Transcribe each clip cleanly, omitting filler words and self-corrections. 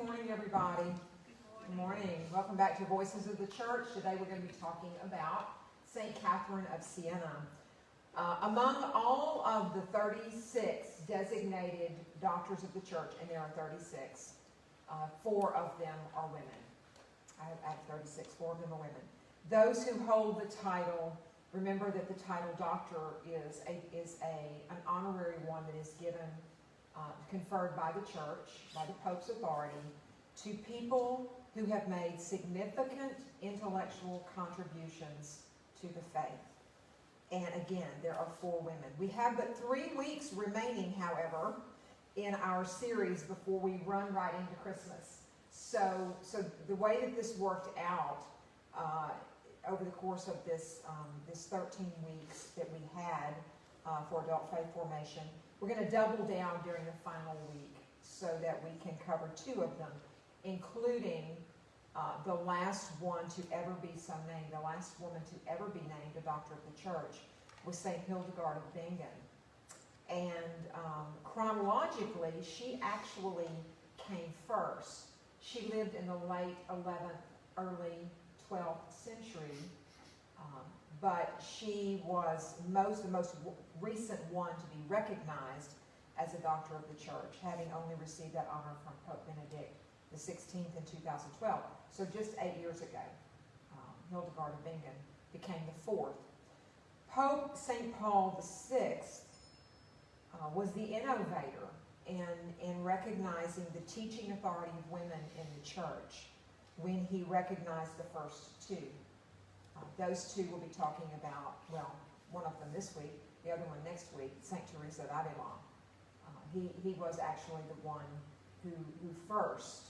morning, everybody. Good morning. Welcome back to Voices of the Church. Today we're going to be talking about St. Catherine of Siena. Among all of the 36 designated doctors of the church, and there are 36, 4 of them are women. I have 36, 4 of them are women. Those who hold the title, remember that the title doctor is an honorary one that is given, conferred by the church, by the Pope's authority, to people who have made significant intellectual contributions to the faith. And again, there are 4 women. We have but 3 weeks remaining, however, in our series before we run right into Christmas. So the way that this worked out over the course of this 13 weeks that we had for adult faith formation, we're going to double down during the final week so that we can cover 2 of them, including the last one to ever be so named, the last woman to ever be named a doctor of the church was St. Hildegard of Bingen. And chronologically, she actually came first. She lived in the late 11th, early 12th century, but she was the most recent one to be recognized as a doctor of the church, having only received that honor from Pope Benedict the 16th in 2012. So just 8 years ago, Hildegard of Bingen became the 4th. Pope St. Paul VI was the innovator in recognizing the teaching authority of women in the church when he recognized the first 2. Those 2 we'll be talking about, well, one of them this week, the other one next week, St. Teresa of Avila. He was actually the one who first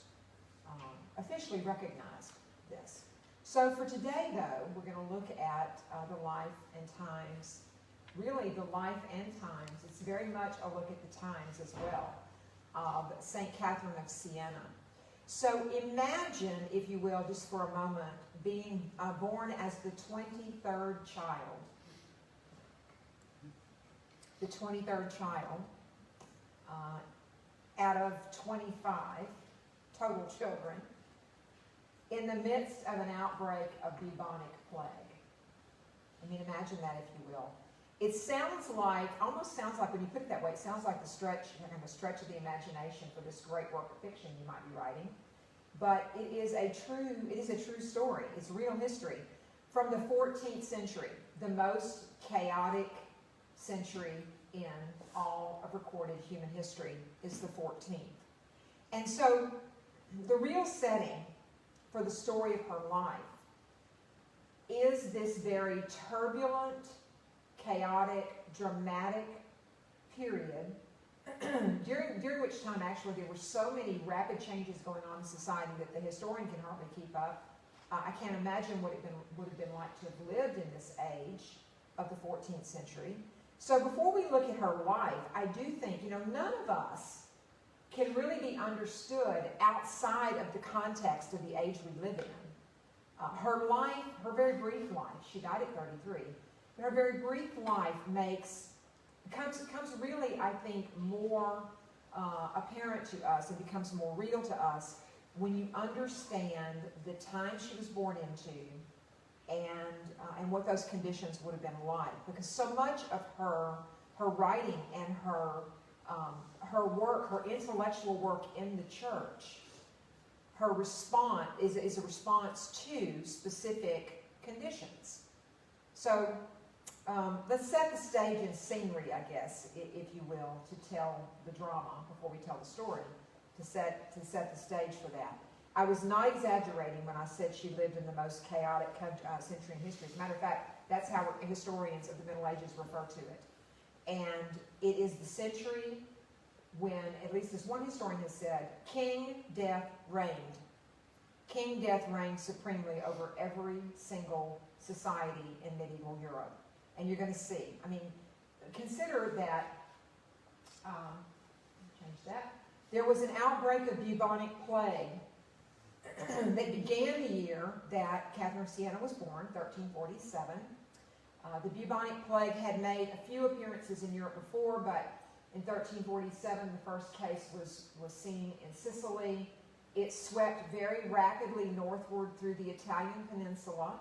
officially recognized this. So for today, though, we're going to look at the life and times, really the life and times. It's very much a look at the times as well, of St. Catherine of Siena. So imagine, if you will, just for a moment, being born as the 23rd child. The 23rd child out of 25 total children in the midst of an outbreak of bubonic plague. I mean, imagine that, if you will. It almost sounds like, when you put it that way, it sounds like a stretch of the imagination for this great work of fiction you might be writing. But it is a true story. It's real history. From the 14th century, the most chaotic century in all of recorded human history is the 14th. And so the real setting for the story of her life is this very turbulent, chaotic, dramatic period during which time, actually, there were so many rapid changes going on in society that the historian can hardly keep up. I can't imagine what it would have been like to have lived in this age of the 14th century. So before we look at her life, I do think, none of us can really be understood outside of the context of the age we live in. Her life, her very brief life, she died at 33, but her very brief life becomes really, I think, more apparent to us and becomes more real to us when you understand the time she was born into and what those conditions would have been like. Because so much of her writing and her work, her intellectual work in the church, her response is a response to specific conditions. So let's set the stage and scenery, I guess, if you will, to tell the drama before we tell the story, to set the stage for that. I was not exaggerating when I said she lived in the most chaotic century in history. As a matter of fact, that's how historians of the Middle Ages refer to it. And it is the century when, at least as one historian has said, King Death reigned. King Death reigned supremely over every single society in medieval Europe. And you're going to see. I mean, consider that, change that. There was an outbreak of bubonic plague that began the year that Catherine of Siena was born, 1347. The bubonic plague had made a few appearances in Europe before, but in 1347 the first case was seen in Sicily. It swept very rapidly northward through the Italian peninsula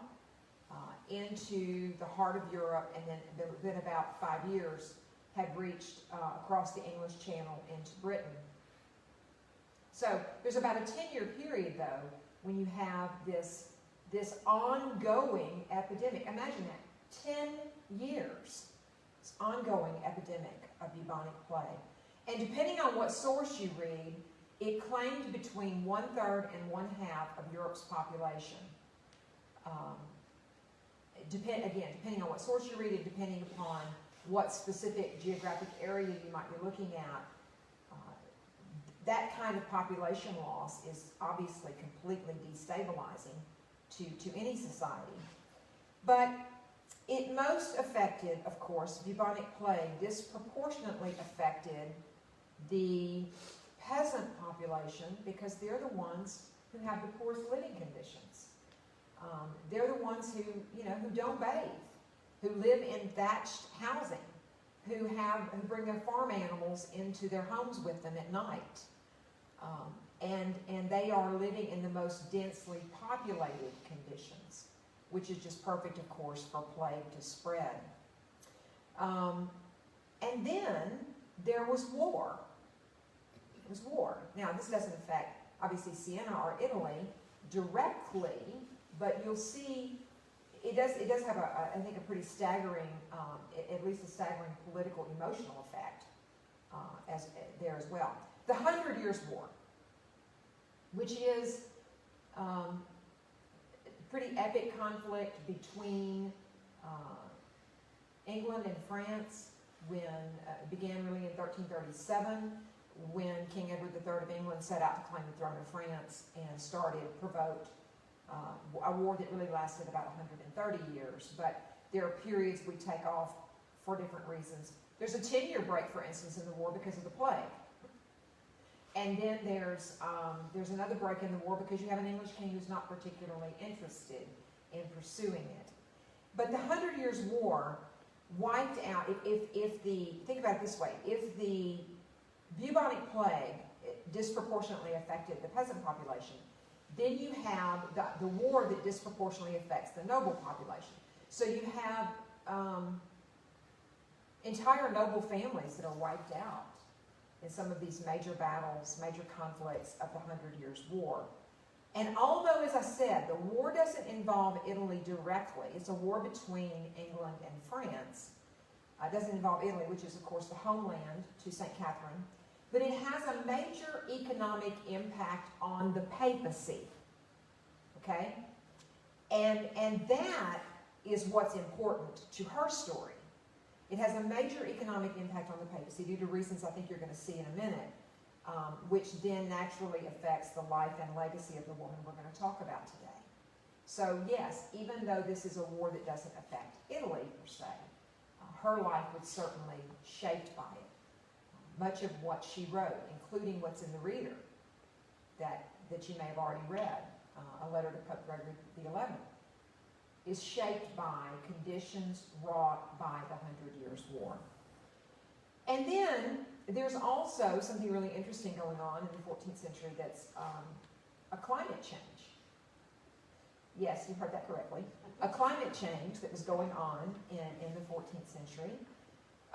into the heart of Europe, and then within about 5 years had reached across the English Channel into Britain. So there's about a 10-year period, though, when you have this ongoing epidemic. Imagine that, 10 years. This ongoing epidemic of bubonic plague. And depending on what source you read, it claimed between 1/3 and 1/2 of Europe's population. Depending on what source you read, and depending upon what specific geographic area you might be looking at, that kind of population loss is obviously completely destabilizing to any society. But it most affected, of course, bubonic plague disproportionately affected the peasant population, because they're the ones who have the poorest living conditions. They're the ones who don't bathe, who live in thatched housing, who bring their farm animals into their homes with them at night. And they are living in the most densely populated conditions, which is just perfect, of course, for plague to spread. And then there was war. It was war. Now, this doesn't affect, obviously, Siena or Italy directly, but you'll see it does have, I think, a pretty staggering, at least a staggering political, emotional effect there as well. The 100 Years' War, which is pretty epic conflict between England and France, when it began really in 1337, when King Edward III of England set out to claim the throne of France and provoked a war that really lasted about 130 years. But there are periods we take off for different reasons. There's a 10-year break, for instance, in the war because of the plague. And then there's another break in the war because you have an English king who's not particularly interested in pursuing it. But the 100 Years' War wiped out, think about it this way, if the bubonic plague disproportionately affected the peasant population, then you have the war that disproportionately affects the noble population. So you have entire noble families that are wiped out in some of these major battles, major conflicts of the 100 Years' War. And although, as I said, the war doesn't involve Italy directly, it's a war between England and France. It doesn't involve Italy, which is, of course, the homeland to St. Catherine. But it has a major economic impact on the papacy, okay? And that is what's important to her story. It has a major economic impact on the papacy due to reasons I think you're going to see in a minute, which then naturally affects the life and legacy of the woman we're going to talk about today. So yes, even though this is a war that doesn't affect Italy per se, her life was certainly shaped by it. Much of what she wrote, including what's in the reader that you may have already read, a letter to Pope Gregory XI, is shaped by conditions wrought by the 100 Years' War. And then there's also something really interesting going on in the 14th century that's a climate change. Yes, you heard that correctly. A climate change that was going on in the 14th century.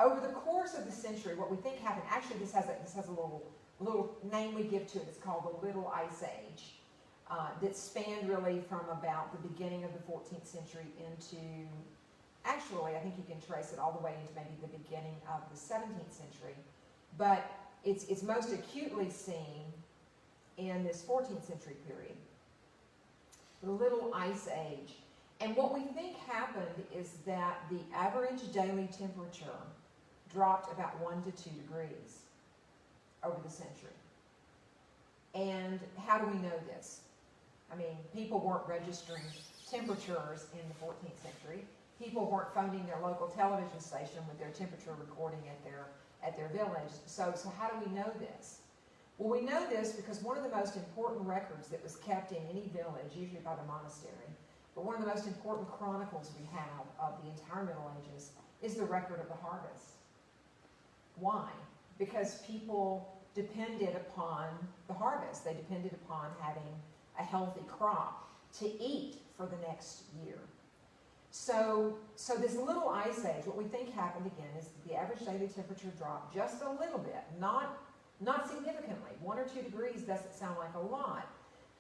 Over the course of the century, what we think happened, actually this has a little name we give to it. It's called the Little Ice Age, that spanned really from about the beginning of the 14th century into, actually, I think you can trace it all the way into maybe the beginning of the 17th century. But it's most acutely seen in this 14th century period, the Little Ice Age. And what we think happened is that the average daily temperature dropped about 1 to 2 degrees over the century. And how do we know this? I mean, people weren't registering temperatures in the 14th century. People weren't phoning their local television station with their temperature recording at their village. So how do we know this? Well, we know this because one of the most important records that was kept in any village, usually by the monastery, but one of the most important chronicles we have of the entire Middle Ages is the record of the harvest. Why? Because people depended upon the harvest. They depended upon having a healthy crop to eat for the next year. So this little ice age, what we think happened again is that the average daily temperature dropped just a little bit, not significantly. 1 or 2 degrees doesn't sound like a lot,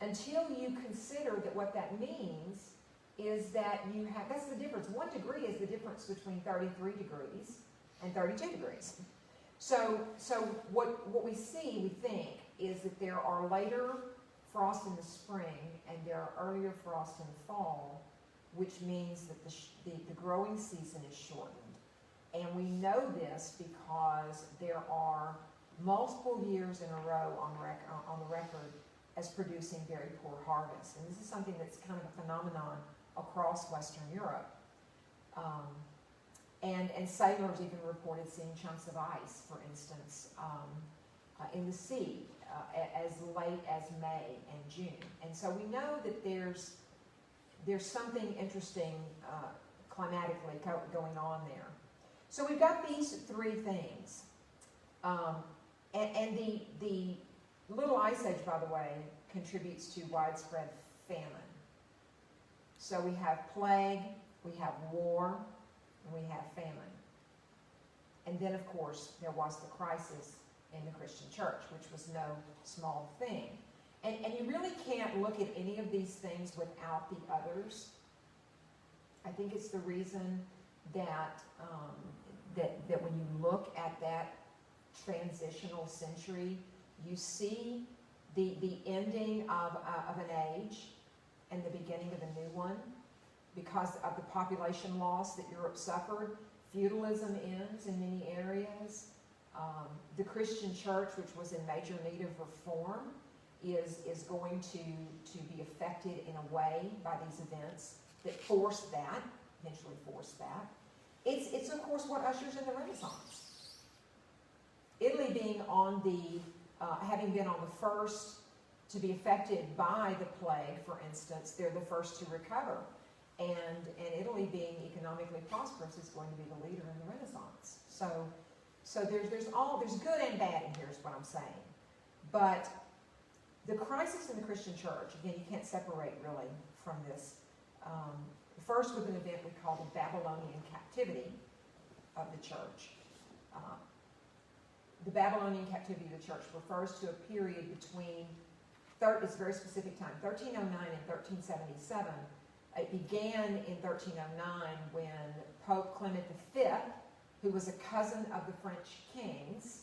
until you consider that what that means is that you have, that's the difference. 1 degree is the difference between 33 degrees and 32 degrees. So what we see, we think, is that there are later frost in the spring and there are earlier frost in the fall, which means that the growing season is shortened. And we know this because there are multiple years in a row on the record as producing very poor harvests. And this is something that's kind of a phenomenon across Western Europe. And sailors even reported seeing chunks of ice, for instance, in the sea as late as May and June. And so we know that there's something interesting climatically going on there. So we've got these 3 things. And the little ice age, by the way, contributes to widespread famine. So we have plague, we have war, and we have famine. And then, of course, there was the crisis in the Christian church, which was no small thing. And you really can't look at any of these things without the others. I think it's the reason that that when you look at that transitional century, you see the ending of an age and the beginning of a new one. Because of the population loss that Europe suffered, feudalism ends in many areas. The Christian church, which was in major need of reform, is going to be affected in a way by these events that eventually force that. It's of course what ushers in the Renaissance. Italy being on having been on the first to be affected by the plague, for instance, they're the first to recover. And Italy being economically prosperous is going to be the leader in the Renaissance. So there's good and bad in here is what I'm saying. But the crisis in the Christian church, again, you can't separate really from this. First with an event we call the Babylonian captivity of the church. The Babylonian captivity of the church refers to a period between, it's a very specific time, 1309 and 1377. It began in 1309 when Pope Clement V, who was a cousin of the French kings,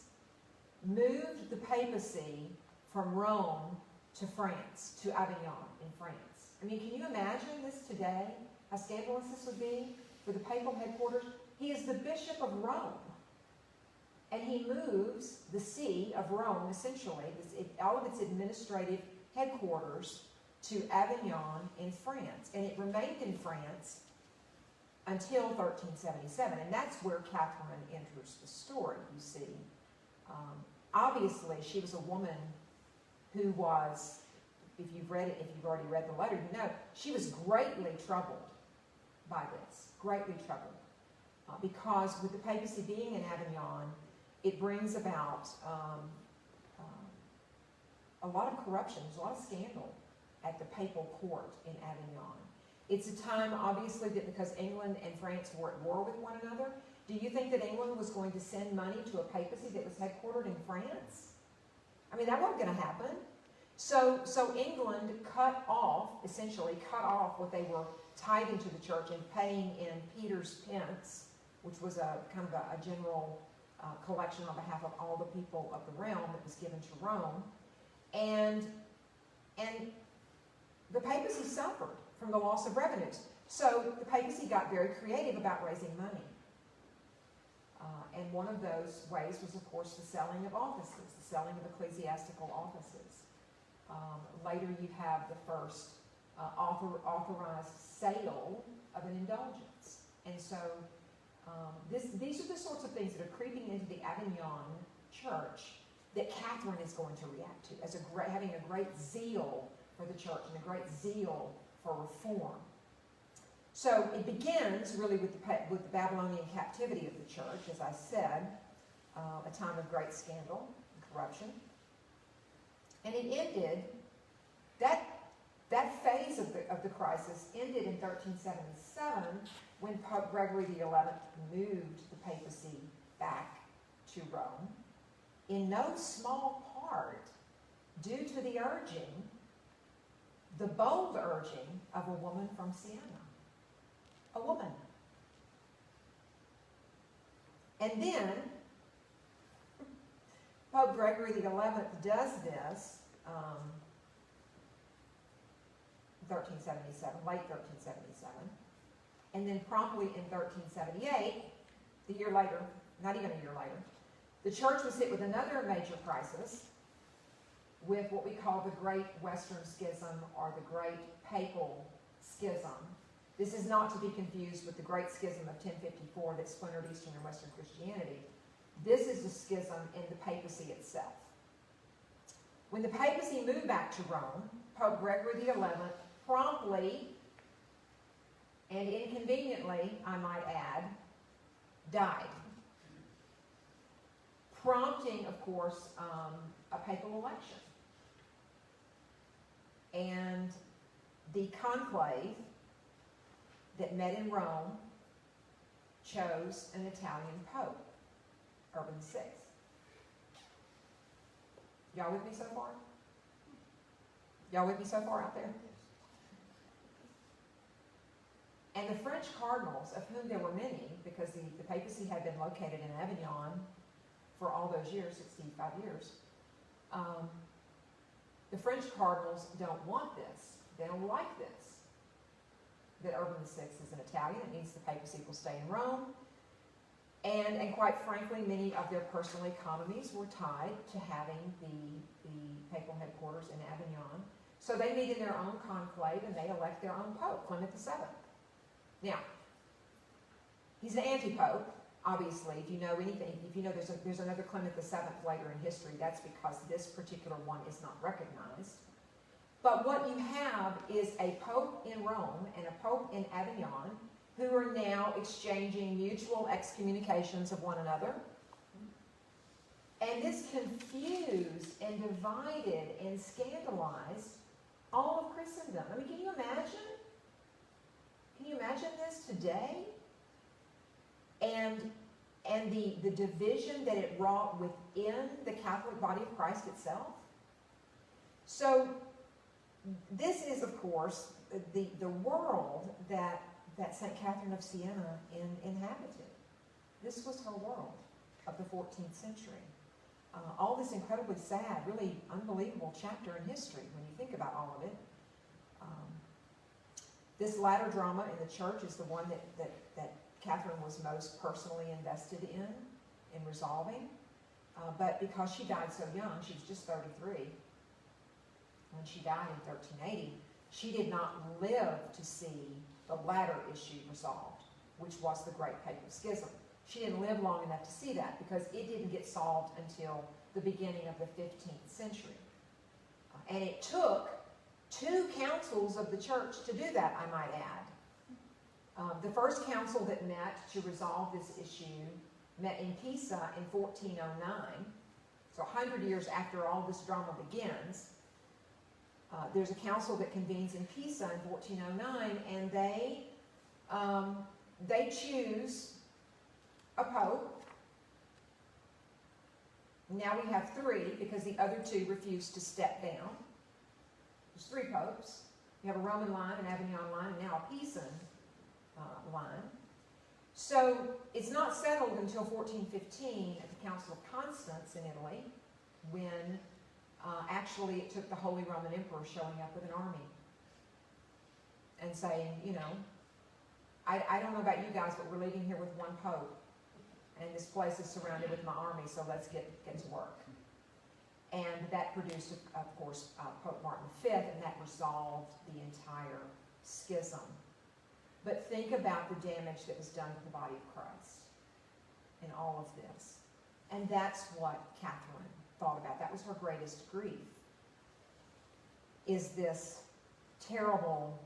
moved the papacy from Rome to France, to Avignon in France. I mean, can you imagine this today? How scandalous this would be for the papal headquarters? He is the Bishop of Rome. And he moves the see of Rome, essentially, all of its administrative headquarters, to Avignon in France. And it remained in France until 1377. And that's where Catherine enters the story, you see. Obviously, she was a woman who was, if you've already read the letter, you know, she was greatly troubled by this, greatly troubled. Because with the papacy being in Avignon, it brings about a lot of corruption, there's a lot of scandal at the papal court in Avignon. It's a time, obviously, that because England and France were at war with one another, do you think that England was going to send money to a papacy that was headquartered in France? I mean, that wasn't going to happen. So England essentially cut off what they were tithing to the church and paying in Peter's pence, which was a kind of a general collection on behalf of all the people of the realm that was given to Rome. And the papacy suffered from the loss of revenues. So the papacy got very creative about raising money. And one of those ways was, of course, the selling of offices, the selling of ecclesiastical offices. Later you have the first authorized sale of an indulgence. And so these are the sorts of things that are creeping into the Avignon church that Catherine is going to react to as having a great zeal for the church and a great zeal for reform. So it begins really with the Babylonian captivity of the church, as I said, a time of great scandal and corruption. it ended, that phase of the crisis ended in 1377 when Pope Gregory XI moved the papacy back to Rome, in no small part due to the urging, the bold urging of a woman from Siena. A woman. And then, Pope Gregory XI does this, 1377, late 1377, and then promptly in 1378, the year later, not even a year later, the church was hit with another major crisis with what we call the Great Western Schism or the Great Papal Schism. This is not to be confused with the Great Schism of 1054 that splintered Eastern and Western Christianity. This is the schism in the papacy itself. When the papacy moved back to Rome, Pope Gregory XI promptly and inconveniently, I might add, died. Prompting, of course, a papal election. And the conclave that met in Rome chose an Italian pope, Urban VI. Y'all with me so far? Y'all with me so far out there? And the French cardinals, of whom there were many, because the papacy had been located in Avignon for all those years, 65 years, the French cardinals don't want this. They don't like this. That Urban VI is an Italian. It means the papacy will stay in Rome. And quite frankly, many of their personal economies were tied to having the papal headquarters in Avignon. So they meet in their own conclave and they elect their own pope, Clement VII. Now, he's an anti-pope, obviously. If you know anything, if you know there's another Clement VII later in history, that's because this particular one is not recognized. But what you have is a pope in Rome and a pope in Avignon who are now exchanging mutual excommunications of one another. And this confused and divided and scandalized all of Christendom. I mean, can you imagine? Can you imagine this today? And the division that it wrought within the Catholic body of Christ itself. So this is, of course, the world that St. Catherine of Siena inhabited. This was her world of the 14th century. All this incredibly sad, really unbelievable chapter in history when you think about all of it. This latter drama in the church is the one that Catherine was most personally invested in resolving. But because she died so young, she was just 33, when she died in 1380, she did not live to see the latter issue resolved, which was the Great Papal Schism. She didn't live long enough to see that because it didn't get solved until the beginning of the 15th century. And it took 2 councils of the church to do that, I might add. The first council that met to resolve this issue met in Pisa in 1409, so 100 years after all this drama begins. There's a council that convenes in Pisa in 1409, and they choose a pope. Now we have 3 because the other 2 refused to step down. There's 3 popes. You have a Roman line, an Avignon line, and now a Pisan line. So it's not settled until 1415 at the Council of Constance in Italy, when actually it took the Holy Roman Emperor showing up with an army and saying, you know, I don't know about you guys, but we're leaving here with 1 pope, and this place is surrounded with my army, so let's get to work. And that produced, of course, Pope Martin V, and that resolved the entire schism. But think about the damage that was done to the body of Christ in all of this. And that's what Catherine thought about. That was her greatest grief, is this terrible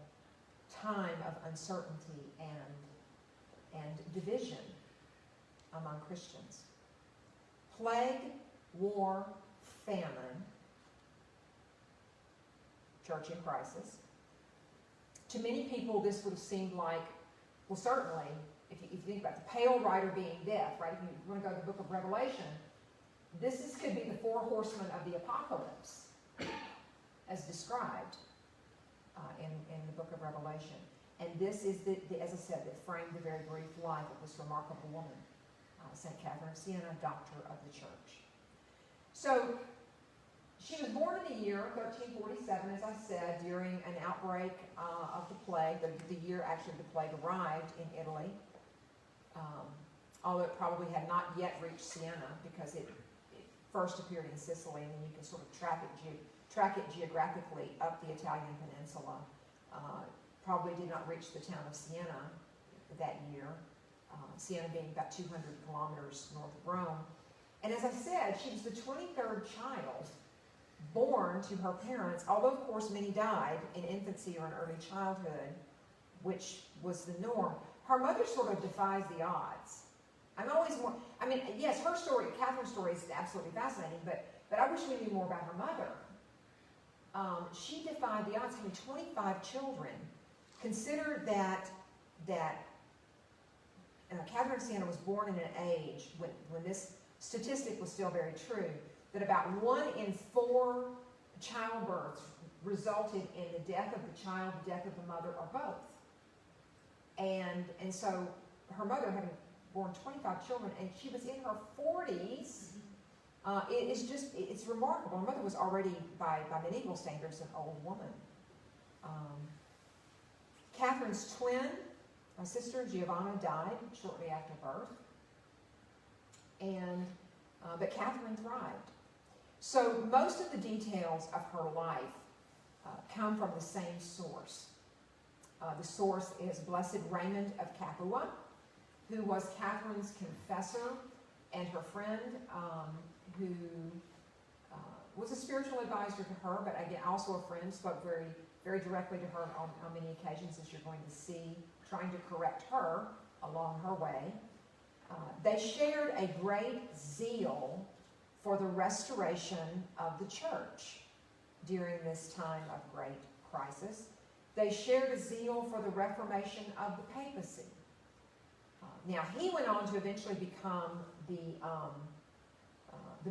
time of uncertainty and division among Christians. Plague, war, famine church in crisis. To many people, this would have seemed like, well, certainly, if you think about the pale rider being death, right? If you want to go to the book of Revelation, could be the four horsemen of the apocalypse, as described in the book of Revelation. And this is, as I said, that framed the very brief life of this remarkable woman, St. Catherine of Siena, doctor of the church. So, she was born in the year 1347, as I said, during an outbreak of the plague, the year actually the plague arrived in Italy, although it probably had not yet reached Siena because it first appeared in Sicily, and then you can sort of track it geographically up the Italian peninsula. Probably did not reach the town of Siena that year, Siena being about 200 kilometers north of Rome. And as I said, she was the 23rd child born to her parents, although of course many died in infancy or in early childhood, which was the norm. Her mother sort of defies the odds. Yes, her story, Catherine's story is absolutely fascinating, but I wish we knew more about her mother. She defied the odds, having 25 children. Consider that Catherine of Siena was born in an age when this statistic was still very true, that about 1 in 4 childbirths resulted in the death of the child, the death of the mother, or both. And so her mother, having born 25 children, and she was in her 40s, it's remarkable. Her mother was already, by medieval standards, an old woman. Catherine's twin, my sister Giovanna, died shortly after birth, but Catherine thrived. So most of the details of her life come from the same source. The source is Blessed Raymond of Capua, who was Catherine's confessor and her friend, who was a spiritual advisor to her, but again, also a friend, spoke very, very directly to her on many occasions, as you're going to see, trying to correct her along her way. They shared a great zeal for the restoration of the church during this time of great crisis. They shared a zeal for the reformation of the papacy. Now, he went on to eventually become the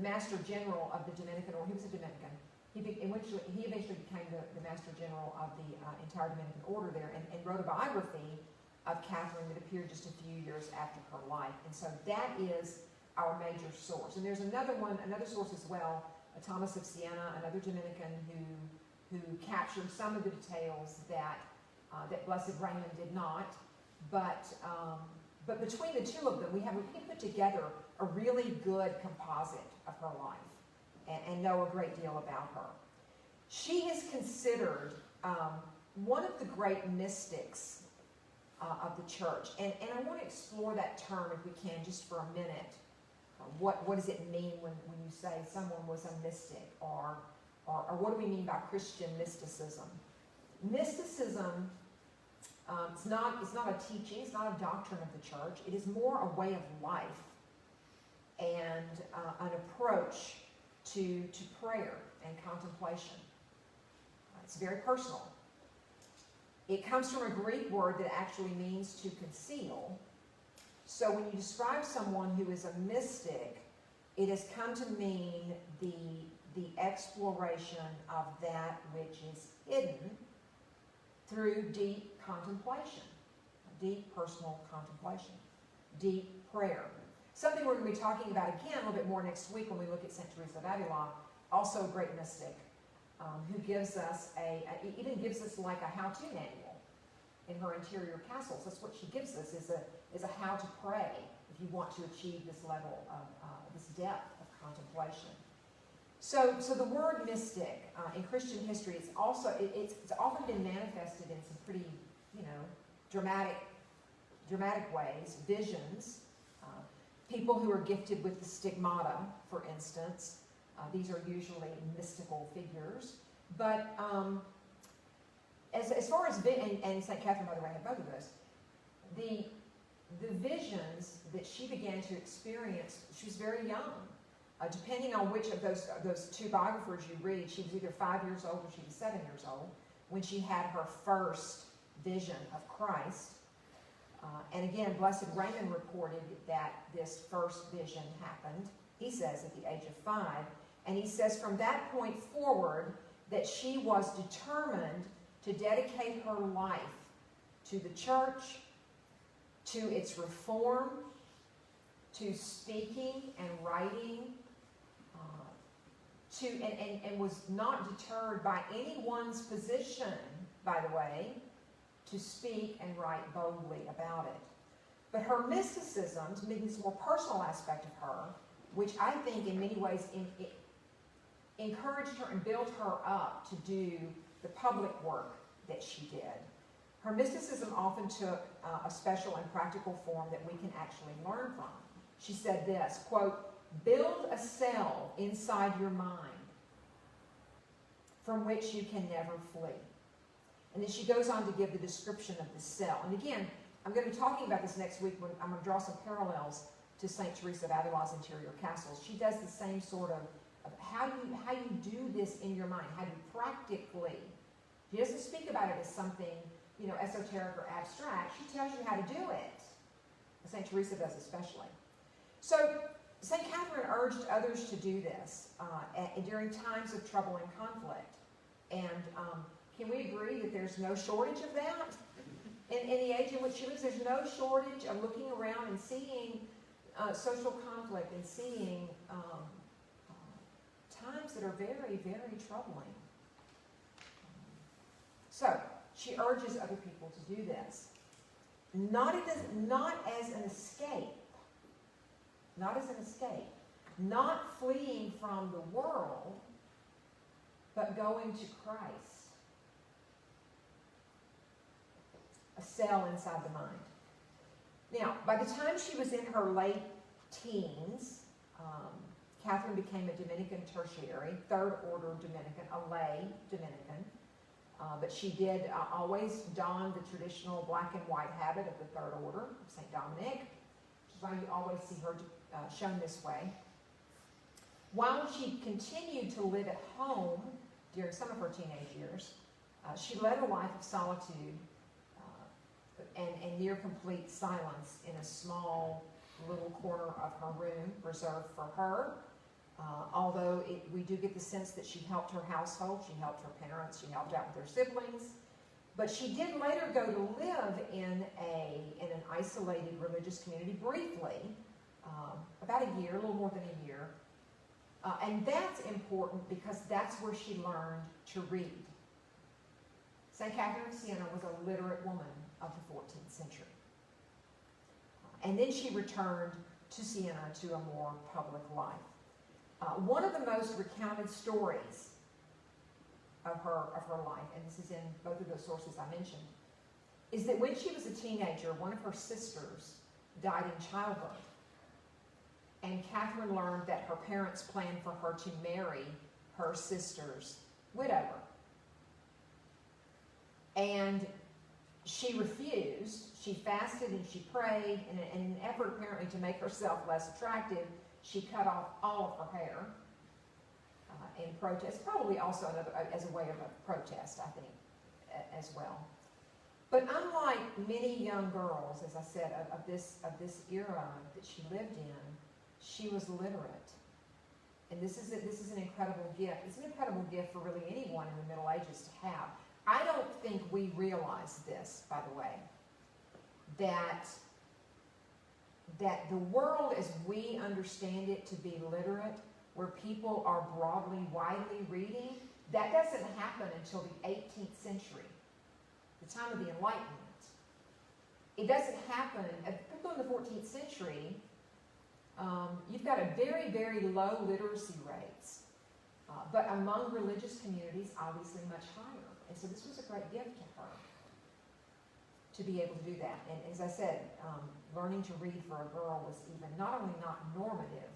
Master General of the Dominican Order. He was a Dominican. He eventually became the Master General of the entire Dominican Order there, and wrote a biography of Catherine that appeared just a few years after her life. And so that is our major source. And there's another source as well, Thomas of Siena, another Dominican who captured some of the details that Blessed Raymond did not. But between the two of them, we can put together a really good composite of her life and know a great deal about her. She is considered one of the great mystics of the church. And I want to explore that term, if we can, just for a minute. What does it mean when you say someone was a mystic, or what do we mean by Christian mysticism? Mysticism it's not a teaching, it's not a doctrine of the church. It is more a way of life and an approach to prayer and contemplation. It's very personal. It comes from a Greek word that actually means to conceal. So when you describe someone who is a mystic, it has come to mean the exploration of that which is hidden through deep contemplation, deep personal contemplation, deep prayer. Something we're going to be talking about again a little bit more next week when we look at St. Teresa of Avila, also a great mystic, who gives us even gives us like a how-to manual in her interior castles. That's what she gives us, is a how to pray if you want to achieve this level of this depth of contemplation. So the word mystic in Christian history, it's often been manifested in some pretty, dramatic ways, visions. People who are gifted with the stigmata, for instance, these are usually mystical figures. But as far as and St. Catherine, by the way, had both of those. The visions that she began to experience, she was very young. Depending on which of those two biographers you read, she was either 5 years old or she was 7 years old when she had her first vision of Christ. And again, Blessed Raymond reported that this first vision happened, he says, at the age of 5. And he says from that point forward that she was determined to dedicate her life to the church, to its reform, to speaking and writing, and was not deterred by anyone's position, by the way, to speak and write boldly about it. But her mysticism, to me, this more personal aspect of her, which I think in many ways encouraged her and built her up to do the public work that she did. Her mysticism often took a special and practical form that we can actually learn from. She said this, quote, "Build a cell inside your mind from which you can never flee." And then she goes on to give the description of the cell. And again, I'm going to be talking about this next week when I'm going to draw some parallels to St. Teresa of Avila's interior castles. She does the same sort of how you do this in your mind, how you practically. She doesn't speak about it as something, esoteric or abstract. She tells you how to do it. St. Teresa does especially. So St. Catherine urged others to do this during times of trouble and conflict. And can we agree that there's no shortage of that? In the age in which she lives, there's no shortage of looking around and seeing social conflict and seeing times that are very, very troubling. So, she urges other people to do this. Not as an escape. Not as an escape. Not fleeing from the world, but going to Christ. A cell inside the mind. Now, by the time she was in her late teens, Catherine became a Dominican tertiary, third order Dominican, a lay Dominican. But she did always don the traditional black and white habit of the third order of St. Dominic, which is why you always see her shown this way. While she continued to live at home during some of her teenage years, she led a life of solitude and near complete silence in a small little corner of her room reserved for her. Although we do get the sense that she helped her household, she helped her parents, she helped out with her siblings. But she did later go to live in an isolated religious community briefly, about a year, a little more than a year. And that's important because that's where she learned to read. St. Catherine of Siena was a literate woman of the 14th century. And then she returned to Siena to a more public life. One of the most recounted stories of her life, and this is in both of those sources I mentioned, is that when she was a teenager, one of her sisters died in childbirth. And Catherine learned that her parents planned for her to marry her sister's widower. And she refused. She fasted and she prayed, and in an effort apparently to make herself less attractive, she cut off all of her hair in protest, probably also as a way of a protest, I think, as well. But unlike many young girls, as I said, of this era that she lived in, she was literate. And this is an incredible gift. It's an incredible gift for really anyone in the Middle Ages to have. I don't think we realize this, by the way, that the world as we understand it to be literate, where people are broadly, widely reading, that doesn't happen until the 18th century, the time of the Enlightenment. It doesn't happen, particularly in the 14th century, you've got a very, very low literacy rates, but among religious communities, obviously much higher. And so this was a great gift to her, to be able to do that. And as I said, learning to read for a girl was even not only not normative,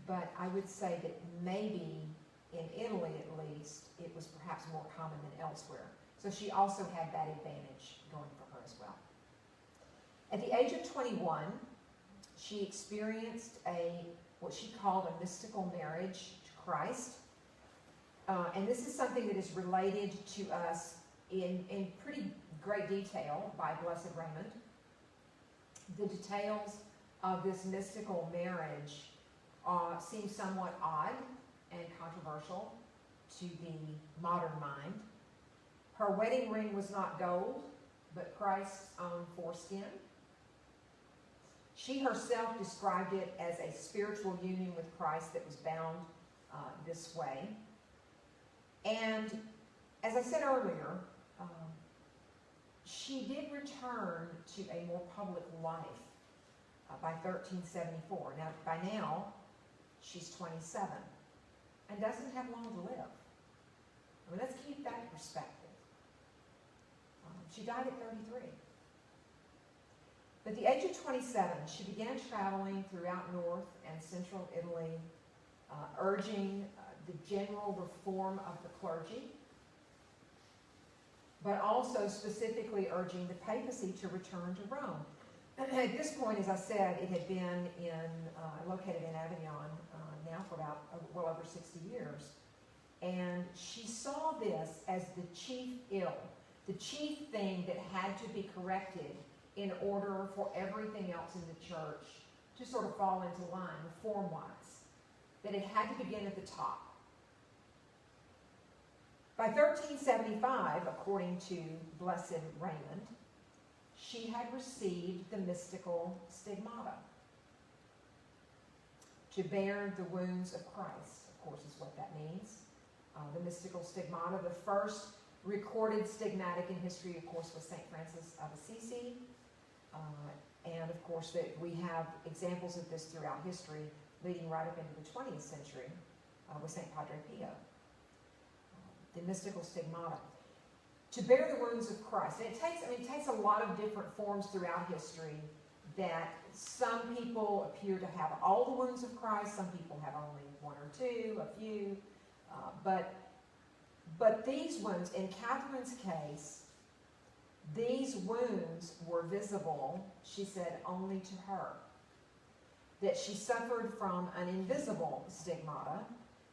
but I would say that maybe in Italy at least, it was perhaps more common than elsewhere. So she also had that advantage going for her as well. At the age of 21, She experienced what she called a mystical marriage to Christ. And this is something that is related to us in pretty great detail by Blessed Raymond. The details of this mystical marriage seem somewhat odd and controversial to the modern mind. Her wedding ring was not gold, but Christ's own foreskin. She herself described it as a spiritual union with Christ that was bound this way. And as I said earlier, she did return to a more public life by 1374. Now, by now, she's 27 and doesn't have long to live. I mean, let's keep that in perspective. She died at 33. But at the age of 27, she began traveling throughout North and Central Italy, urging the general reform of the clergy, but also specifically urging the papacy to return to Rome. At this point, as I said, it had been located in Avignon now for about well over 60 years. And she saw this as the chief ill, the chief thing that had to be corrected in order for everything else in the church to sort of fall into line, reform-wise, that it had to begin at the top. By 1375, according to Blessed Raymond, she had received the mystical stigmata. To bear the wounds of Christ, of course, is what that means. The mystical stigmata, the first recorded stigmatic in history, of course, was St. Francis of Assisi. And, of course, that we have examples of this throughout history, leading right up into the 20th century with St. Padre Pio. The mystical stigmata. To bear the wounds of Christ. And it takes a lot of different forms throughout history that some people appear to have all the wounds of Christ, some people have only one or two, a few. But these wounds, in Catherine's case, these wounds were visible, she said, only to her. That she suffered from an invisible stigmata.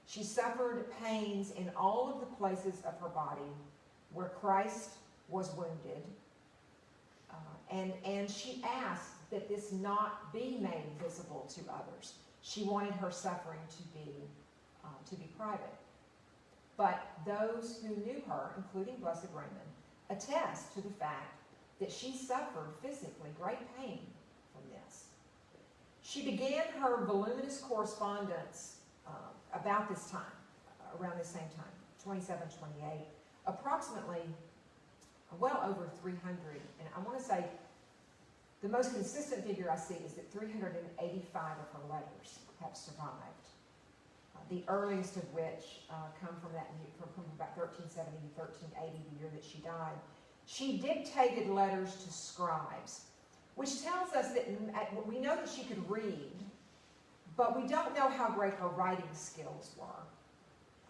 She suffered pains in all of the places of her body where Christ was wounded. And she asked that this not be made visible to others. She wanted her suffering to be private. But those who knew her, including Blessed Raymond, attest to the fact that she suffered physically great pain from this. She began her voluminous correspondence about this time, around the same time, 27, 28, approximately well over 300. And I want to say the most consistent figure I see is that 385 of her letters have survived. The earliest of which come from about 1370 to 1380, the year that she died. She dictated letters to scribes, which tells us that we know that she could read, but we don't know how great her writing skills were.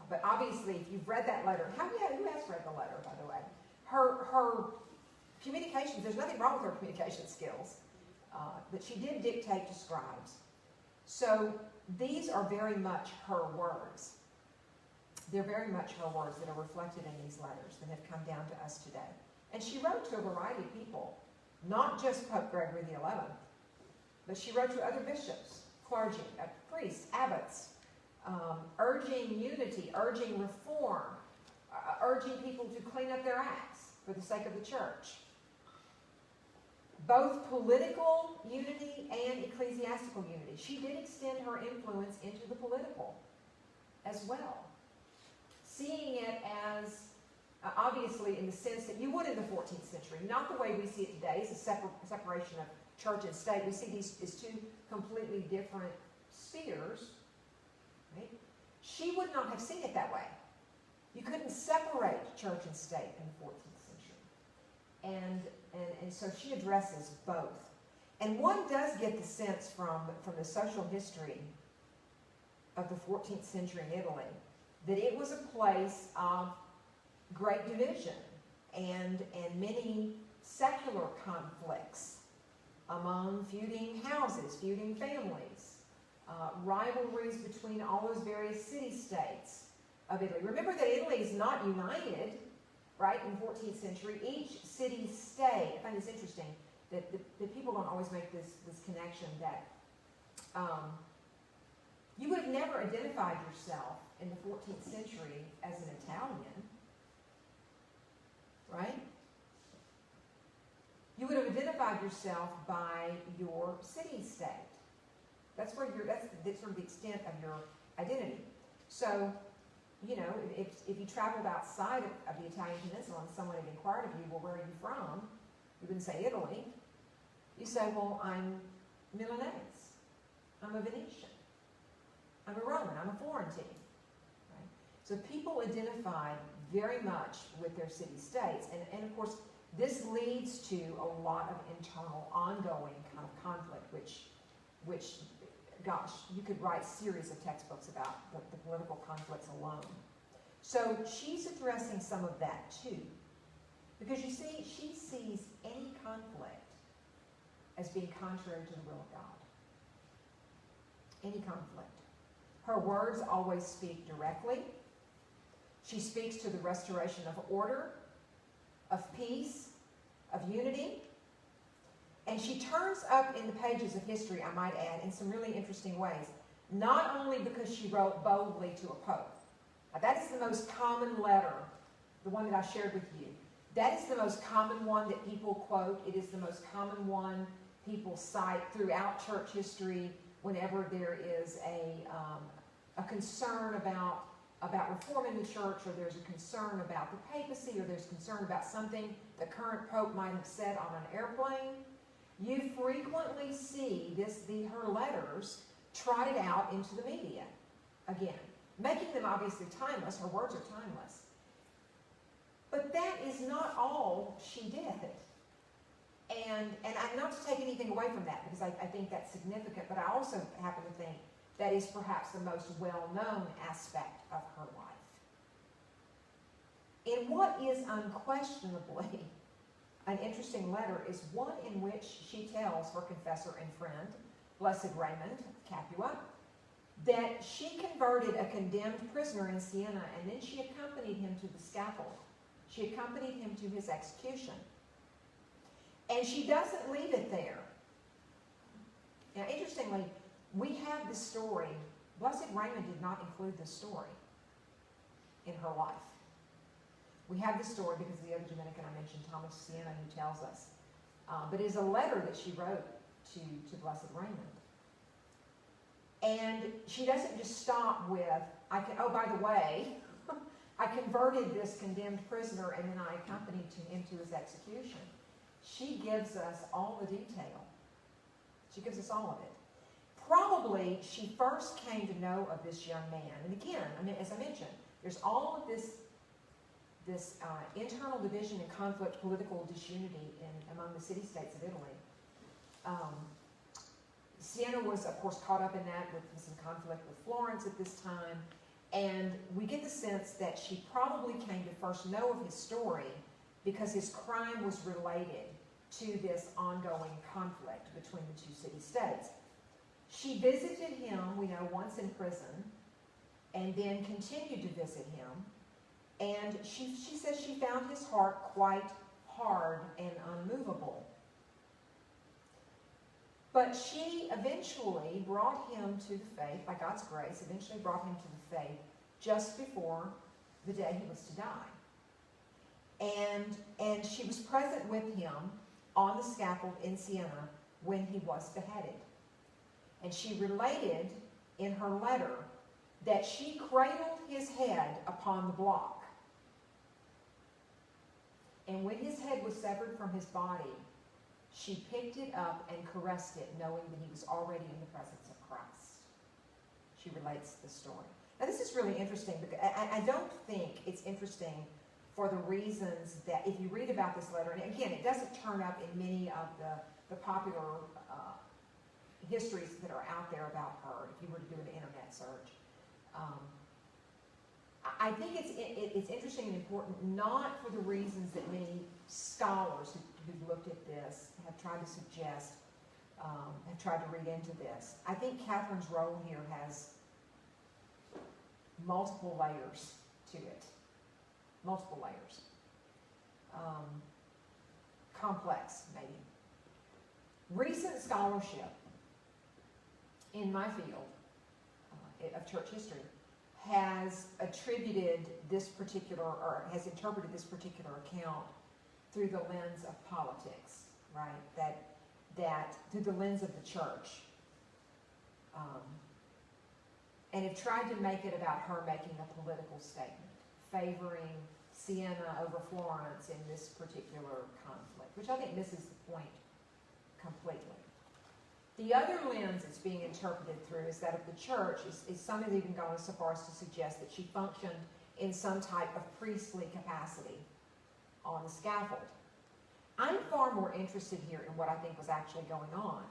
But obviously, if you've read that letter, who has read the letter, by the way? Her communications, there's nothing wrong with her communication skills, but she did dictate to scribes. So these are very much her words. They're very much her words that are reflected in these letters that have come down to us today. And she wrote to a variety of people, not just Pope Gregory XI, but she wrote to other bishops, clergy, priests, abbots, urging unity, urging reform, urging people to clean up their acts for the sake of the church. Both political unity and ecclesiastical unity. She did extend her influence into the political as well. Seeing it as, obviously, in the sense that you would in the 14th century, not the way we see it today, it's a separation of church and state. We see these as two completely different spheres. Right? She would not have seen it that way. You couldn't separate church and state in the 14th century. And so she addresses both. And one does get the sense from the social history of the 14th century in Italy that it was a place of great division and many secular conflicts among feuding houses, feuding families, rivalries between all those various city-states of Italy. Remember that Italy is not united, right, in the 14th century. Each city-state, I find this interesting, that people don't always make this connection that you would have never identified yourself in the 14th century as an Italian, right? You would have identified yourself by your city-state. That's where that's sort of the extent of your identity. So, you know, if you traveled outside of the Italian peninsula and someone had inquired of you, well, where are you from? You wouldn't say Italy. You say, well, I'm Milanese. I'm a Venetian. I'm a Roman. I'm a Florentine. Right? So people identify very much with their city-states. And of course, this leads to a lot of internal, ongoing kind of conflict, which, gosh, you could write a series of textbooks about the political conflicts alone. So she's addressing some of that too. Because you see, she sees any conflict as being contrary to the will of God. Any conflict. Her words always speak directly. She speaks to the restoration of order, of peace, of unity. And she turns up in the pages of history, I might add, in some really interesting ways. Not only because she wrote boldly to a pope. Now, that is the most common letter, the one that I shared with you. That is the most common one that people quote. It is the most common one people cite throughout church history whenever there is a concern about reform in the church, or there's a concern about the papacy, or there's concern about something the current pope might have said on an airplane. You frequently see her letters trotted out into the media, again, making them obviously timeless. Her words are timeless. But that is not all she did. And I'm not to take anything away from that, because I think that's significant, but I also happen to think that is perhaps the most well-known aspect of her life. In what is unquestionably an interesting letter is one in which she tells her confessor and friend, Blessed Raymond of Capua, that she converted a condemned prisoner in Siena, and then she accompanied him to the scaffold. She accompanied him to his execution. And she doesn't leave it there. Now, interestingly, we have the story. Blessed Raymond did not include this story in her life. We have the story because of the other Dominican I mentioned, Thomas Siena, who tells us. But it is a letter that she wrote to Blessed Raymond. And she doesn't just stop with, oh, by the way, I converted this condemned prisoner and then I accompanied him to his execution. She gives us all the detail. She gives us all of it. Probably she first came to know of this young man. And again, as I mentioned, there's all of this internal division and conflict, political disunity among the city-states of Italy. Siena was, of course, caught up in that with some conflict with Florence at this time. And we get the sense that she probably came to first know of his story because his crime was related to this ongoing conflict between the two city-states. She visited him, we know, once in prison, and then continued to visit him. And she says she found his heart quite hard and unmovable. But she eventually brought him to the faith, by God's grace, eventually brought him to the faith just before the day he was to die. And she was present with him on the scaffold in Siena when he was beheaded. And she related in her letter that she cradled his head upon the block. And when his head was severed from his body, she picked it up and caressed it, knowing that he was already in the presence of Christ. She relates the story. Now, this is really interesting, because I don't think it's interesting for the reasons that, if you read about this letter, and again, it doesn't turn up in many of the popular histories that are out there about her, if you were to do an internet search. I think it's interesting and important, not for the reasons that many scholars who've looked at this have tried to suggest, have tried to read into this. I think Catherine's role here has multiple layers to it. Multiple layers. Complex, maybe. Recent scholarship in my field of church history has attributed this particular, or has interpreted this particular account through the lens of politics, right? That through the lens of the church. And have tried to make it about her making a political statement, favoring Siena over Florence in this particular conflict, which I think misses the point completely. The other lens it's being interpreted through is that of the church. Some have even gone so far as to suggest that she functioned in some type of priestly capacity on the scaffold. I'm far more interested here in what I think was actually going on,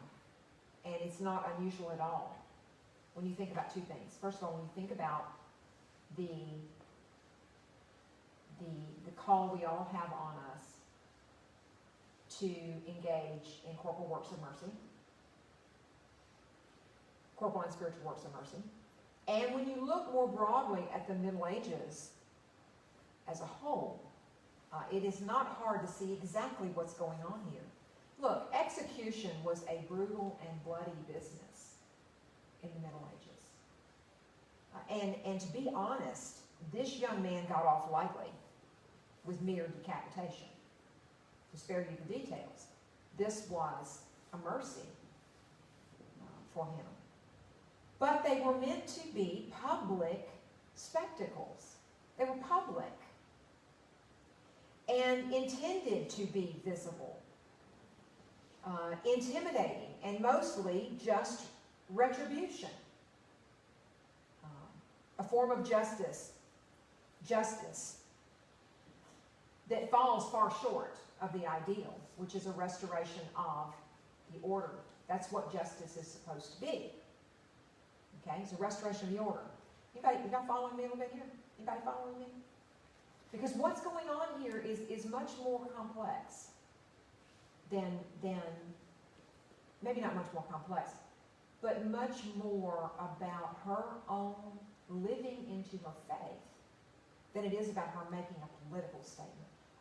and it's not unusual at all when you think about two things. First of all, when you think about the call we all have on us to engage in corporal works of mercy, corporal and spiritual works of mercy. And when you look more broadly at the Middle Ages as a whole, it is not hard to see exactly what's going on here. Look, execution was a brutal and bloody business in the Middle Ages. And to be honest, this young man got off lightly with mere decapitation. To spare you the details, this was a mercy for him. But they were meant to be public spectacles. They were public and intended to be visible, intimidating, and mostly just retribution. A form of justice that falls far short of the ideal, which is a restoration of the order. That's what justice is supposed to be. Okay, it's a restoration of the order. You got following me a little bit here? Anybody following me? Because what's going on here is much more complex than maybe not much more complex, but much more about her own living into her faith than it is about her making a political statement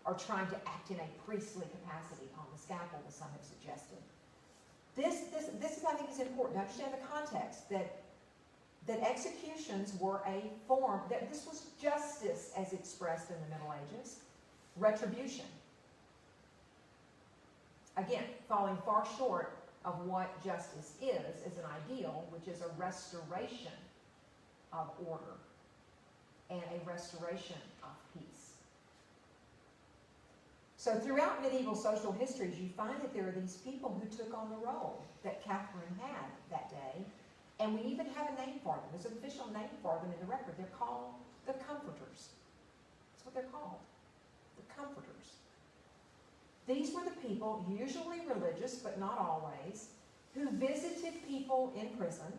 or trying to act in a priestly capacity on the scaffold, as some have suggested. This is, I think, is important to understand the context that executions were a form, that this was justice as expressed in the Middle Ages, retribution. Again, falling far short of what justice is as an ideal, which is a restoration of order and a restoration of peace. So throughout medieval social histories, you find that there are these people who took on the role that Catherine had that day, and we even have a name for them. There's an official name for them in the record. They're called the Comforters. That's what they're called, the Comforters. These were the people, usually religious but not always, who visited people in prison,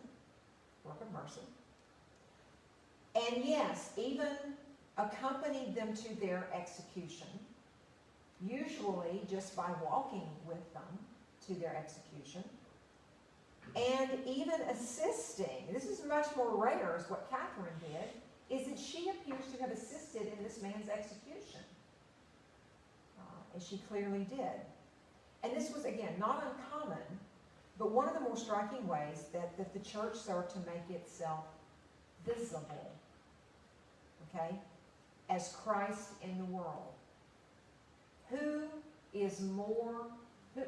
work of mercy, and yes, even accompanied them to their execution, usually just by walking with them to their execution, and even assisting. This is much more rare, is what Catherine did, is that she appears to have assisted in this man's execution. And she clearly did. And this was, again, not uncommon, but one of the more striking ways that the church served to make itself visible, okay, as Christ in the world.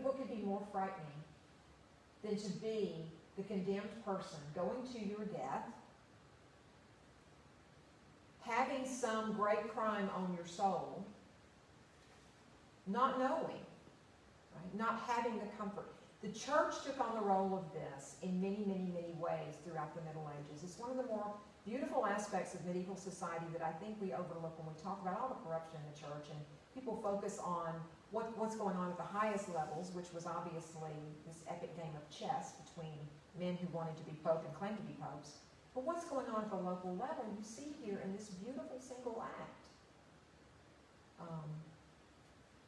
What could be more frightening than to be the condemned person going to your death, having some great crime on your soul, not knowing, right? Not having the comfort. The church took on the role of this in many, many, many ways throughout the Middle Ages. It's one of the more beautiful aspects of medieval society that I think we overlook when we talk about all the corruption in the church, and people focus on what's going on at the highest levels, which was obviously this epic game of chess between men who wanted to be pope and claimed to be popes. But what's going on at the local level, you see here in this beautiful single act.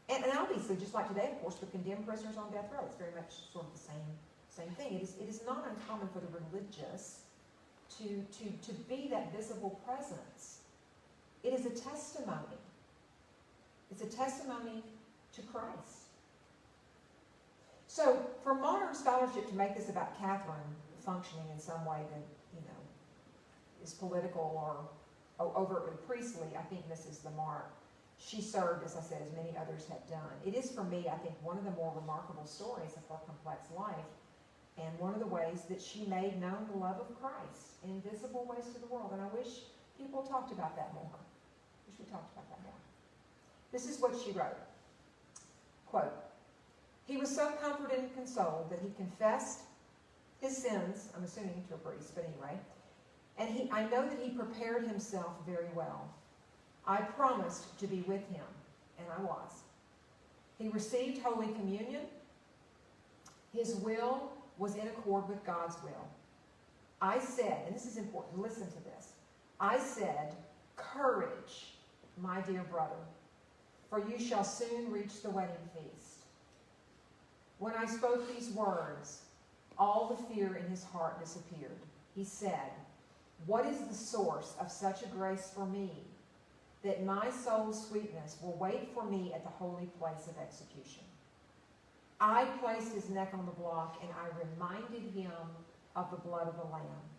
And obviously, just like today, of course, with condemned prisoners on death row, it's very much sort of the Same thing. It is not uncommon for the religious to be that visible presence. It is a testimony. It's a testimony to Christ. So, for modern scholarship to make this about Catherine functioning in some way that, is political or overtly priestly, I think misses the mark. She served, as I said, as many others have done. It is, for me, I think, one of the more remarkable stories of her complex life, and one of the ways that she made known the love of Christ in visible ways to the world. And I wish people talked about that more. Wish we talked about that more. This is what she wrote. Quote, "He was so comforted and consoled that he confessed his sins," I'm assuming to a priest, but anyway, "and I know that he prepared himself very well. I promised to be with him," and I was. "He received Holy Communion. His will was in accord with God's will. I said," and this is important, listen to this, "I said, 'Courage, my dear brother, for you shall soon reach the wedding feast.' When I spoke these words, all the fear in his heart disappeared. He said, 'What is the source of such a grace for me, that my soul's sweetness will wait for me at the holy place of execution?' I placed his neck on the block, and I reminded him of the blood of the Lamb.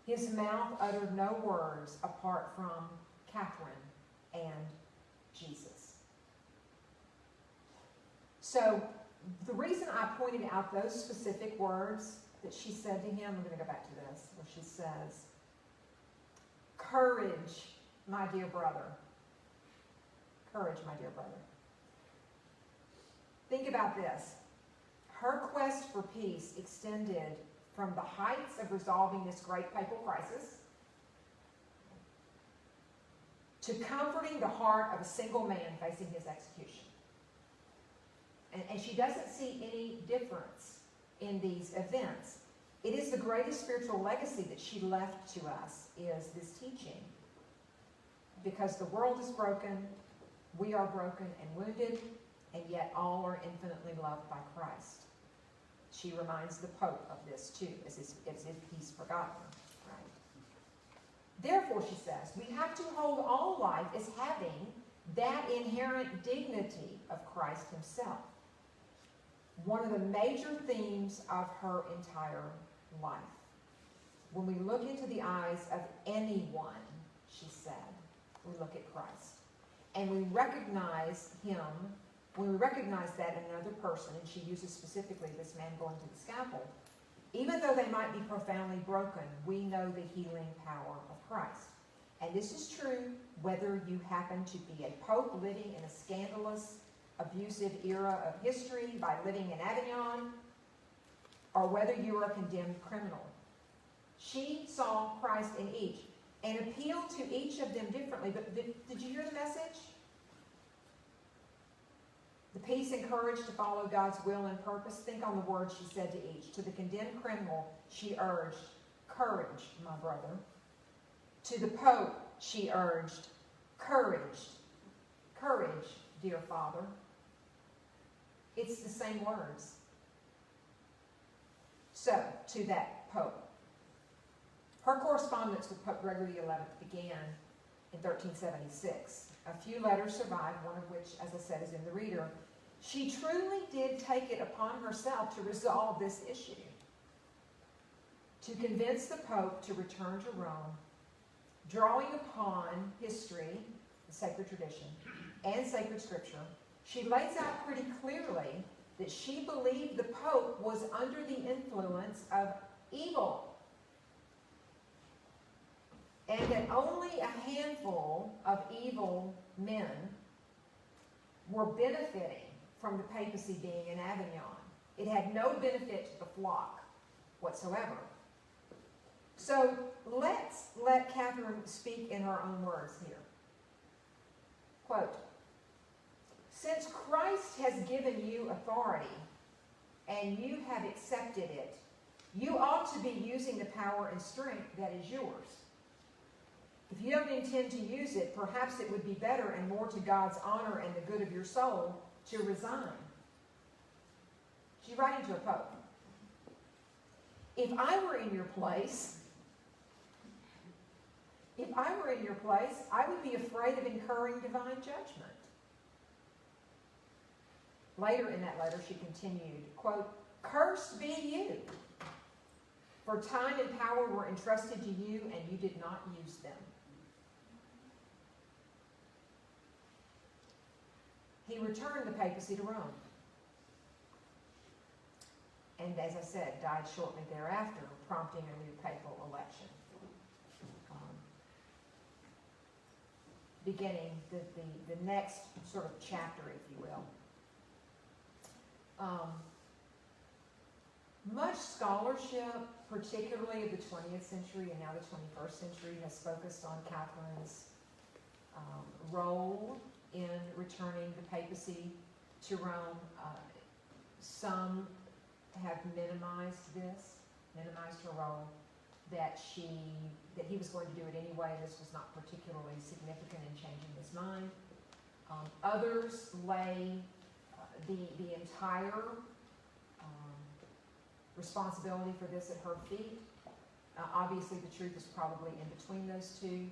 His mouth uttered no words apart from Catherine and Jesus." So, the reason I pointed out those specific words that she said to him, I'm going to go back to this, where she says, "Courage, my dear brother." Courage, my dear brother. Think about this. Her quest for peace extended from the heights of resolving this great papal crisis to comforting the heart of a single man facing his execution. And she doesn't see any difference in these events. It is the greatest spiritual legacy that she left to us, is this teaching. Because the world is broken, we are broken and wounded, and yet all are infinitely loved by Christ. She reminds the Pope of this too, as if he's forgotten. Right? Therefore, she says, we have to hold all life as having that inherent dignity of Christ himself. One of the major themes of her entire life. When we look into the eyes of anyone, she said, we look at Christ. And we recognize him, when we recognize that in another person, and she uses specifically this man going to the scaffold, even though they might be profoundly broken, we know the healing power of Christ. And this is true whether you happen to be a pope living in a scandalous, abusive era of history by living in Avignon, or whether you are a condemned criminal. She saw Christ in each and appealed to each of them differently. But did you hear the message? The peace and courage to follow God's will and purpose. Think on the words she said to each. To the condemned criminal, she urged, "Courage, my brother." To the Pope, she urged, "Courage, courage, dear Father." It's the same words. So, to that Pope. Her correspondence with Pope Gregory XI began in 1376. A few letters survive, one of which, as I said, is in the reader. She truly did take it upon herself to resolve this issue, to convince the Pope to return to Rome, drawing upon history, the sacred tradition, and sacred scripture. She lays out pretty clearly that she believed the Pope was under the influence of evil, and that only a handful of evil men were benefiting from the papacy being in Avignon. It had no benefit to the flock whatsoever. So let's let Catherine speak in her own words here. Quote, "Since Christ has given you authority and you have accepted it, you ought to be using the power and strength that is yours. If you don't intend to use it, perhaps it would be better and more to God's honor and the good of your soul to resign." She's writing to a pope. If I were in your place, I would be afraid of incurring divine judgment. Later in that letter, she continued, quote, "Cursed be you, for time and power were entrusted to you, and you did not use them." He returned the papacy to Rome, and as I said, died shortly thereafter, prompting a new papal election. Beginning the next sort of chapter, if you will. Much scholarship, particularly of the 20th century and now the 21st century, has focused on Catherine's role in returning the papacy to Rome. Some have minimized her role, that he was going to do it anyway. This was not particularly significant in changing his mind. Others lay the entire responsibility for this at her feet. Obviously, the truth is probably in between those two.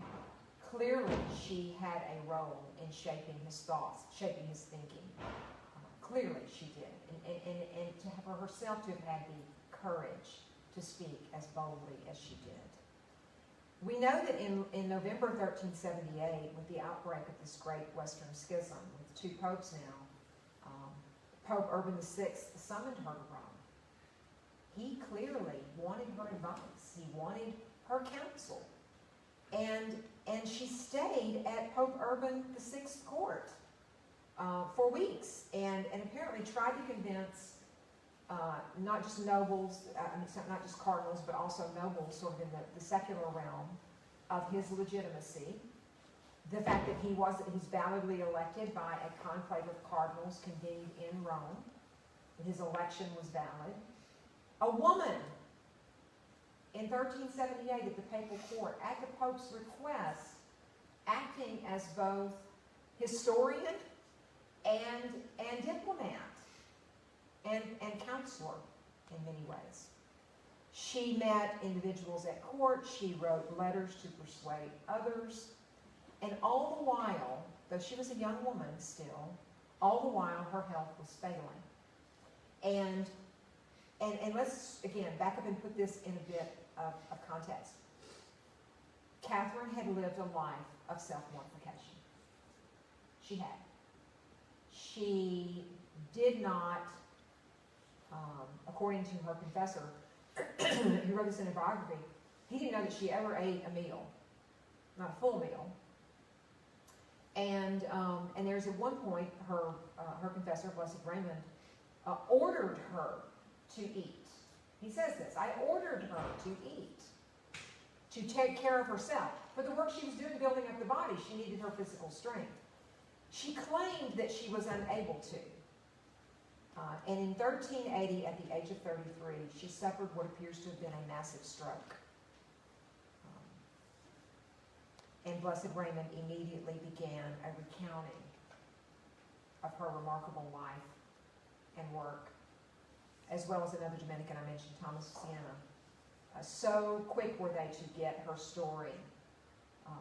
Clearly, she had a role in shaping his thoughts, shaping his thinking. Clearly, she did. And to have her herself to have had the courage to speak as boldly as she did. We know that in November 1378, with the outbreak of this great Western Schism, with two popes now, Pope Urban VI summoned her to Rome. He clearly wanted her advice. He wanted her counsel. And she stayed at Pope Urban VI's court for weeks, and apparently tried to convince not just nobles, not just cardinals, but also nobles sort of in the secular realm of his legitimacy. The fact that he's validly elected by a conclave of cardinals convened in Rome. His election was valid. A woman in 1378 at the papal court, at the Pope's request, acting as both historian and diplomat and counselor in many ways. She met individuals at court. She wrote letters to persuade others. And all the while, though she was a young woman still, all the while her health was failing. And let's, again, back up and put this in a bit of context. Catherine had lived a life of self-mortification. She had. She did not, according to her confessor, who wrote this in a biography, he didn't know that she ever ate a meal, not a full meal. And there's at one point, her confessor, Blessed Raymond, ordered her to eat. He says this, "I ordered her to eat, to take care of herself. For the work she was doing building up the body, she needed her physical strength." She claimed that she was unable to. And in 1380, at the age of 33, she suffered what appears to have been a massive stroke. And Blessed Raymond immediately began a recounting of her remarkable life and work, as well as another Dominican I mentioned, Thomas of Siena. So quick were they to get her story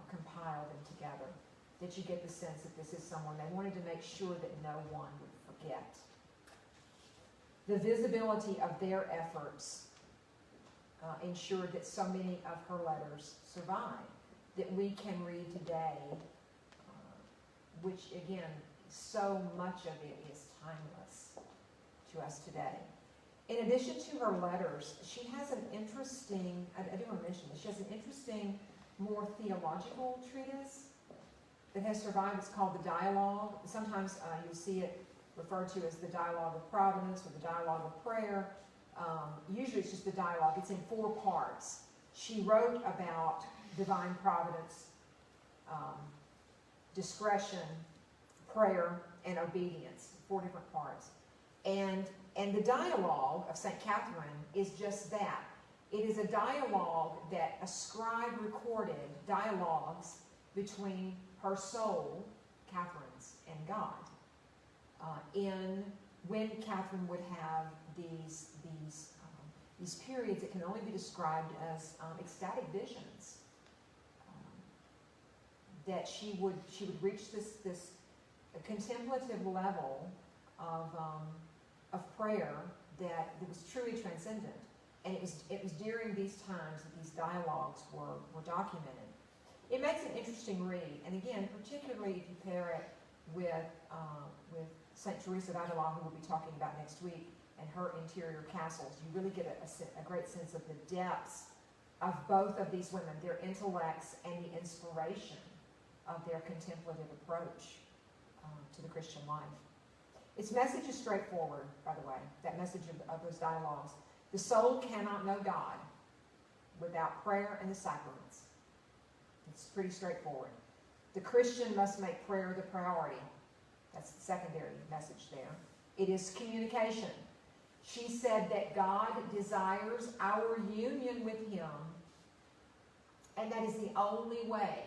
compiled and together that you get the sense that this is someone they wanted to make sure that no one would forget. The visibility of their efforts ensured that so many of her letters survived, that we can read today, which again, so much of it is timeless to us today. In addition to her letters, she has an interesting, I do want to mention this, she has an interesting, more theological treatise that has survived. It's called the Dialogue. Sometimes you'll see it referred to as the Dialogue of Providence or the Dialogue of Prayer. Usually it's just the Dialogue. It's in 4 parts. She wrote about divine providence, discretion, prayer, and obedience. 4 different parts. And the Dialogue of St. Catherine is just that. It is a dialogue that a scribe recorded dialogues between her soul, Catherine's, and God. When Catherine would have these these periods that can only be described as ecstatic visions. That she would reach this contemplative level of prayer that was truly transcendent. And it was during these times that these dialogues were documented. It makes an interesting read, and again, particularly if you pair it with Saint Teresa of Avila, who we'll be talking about next week, and her interior castles. You really get a great sense of the depths of both of these women, their intellects and the inspiration of their contemplative approach to the Christian life. Its message is straightforward, by the way, that message of those dialogues. The soul cannot know God without prayer and the sacraments. It's pretty straightforward. The Christian must make prayer the priority. That's the secondary message there. It is communication. She said that God desires our union with Him, and that is the only way.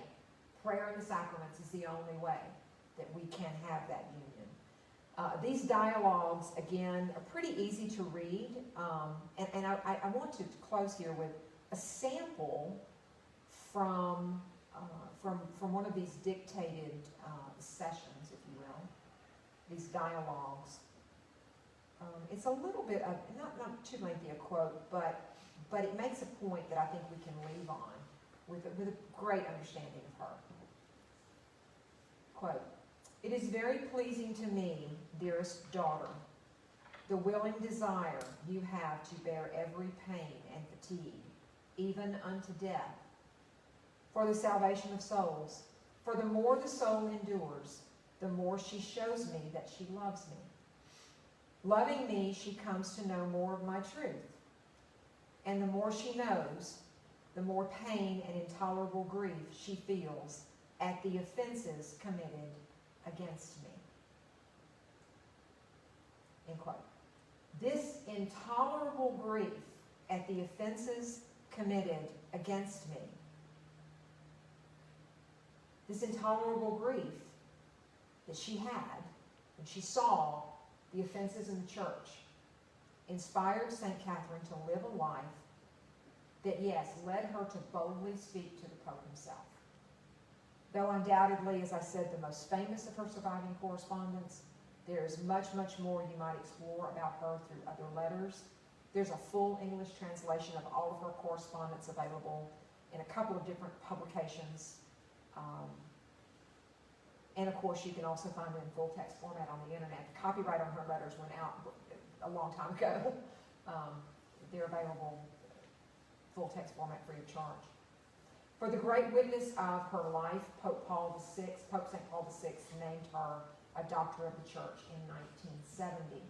Prayer and the sacraments is the only way that we can have that union. These dialogues, again, are pretty easy to read, and I want to close here with a sample from one of these dictated sessions, if you will, these dialogues. It's a little bit of, not too lengthy a quote, but it makes a point that I think we can leave on with a great understanding of her. Quote, "It is very pleasing to me, dearest daughter, the willing desire you have to bear every pain and fatigue, even unto death, for the salvation of souls. For the more the soul endures, the more she shows me that she loves me. Loving me, she comes to know more of my truth. And the more she knows, the more pain and intolerable grief she feels at the offenses committed against me." End quote. This intolerable grief at the offenses committed against me, this intolerable grief that she had when she saw the offenses in the church, inspired St. Catherine to live a life that, yes, led her to boldly speak to the Pope himself. Though undoubtedly, as I said, the most famous of her surviving correspondence, there is much, much more you might explore about her through other letters. There's a full English translation of all of her correspondence available in a couple of different publications. And of course, you can also find it in full text format on the internet. The copyright on her letters went out a long time ago. They're available full text format free of charge. For the great witness of her life, Pope St. Paul VI named her a Doctor of the Church in 1970.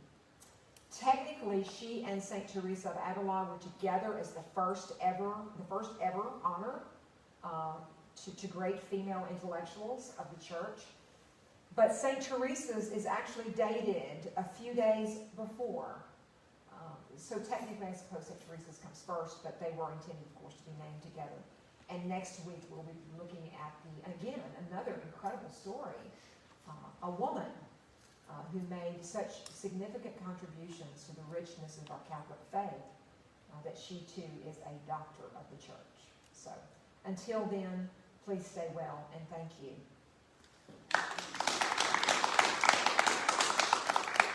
Technically, she and St. Teresa of Avila were together as the first ever honor to great female intellectuals of the church. But St. Teresa's is actually dated a few days before. So technically, I suppose St. Teresa's comes first, but they were intended, of course, to be named together. And next week, we'll be looking at another incredible story. A woman who made such significant contributions to the richness of our Catholic faith that she too is a doctor of the church. So until then, please stay well and thank you.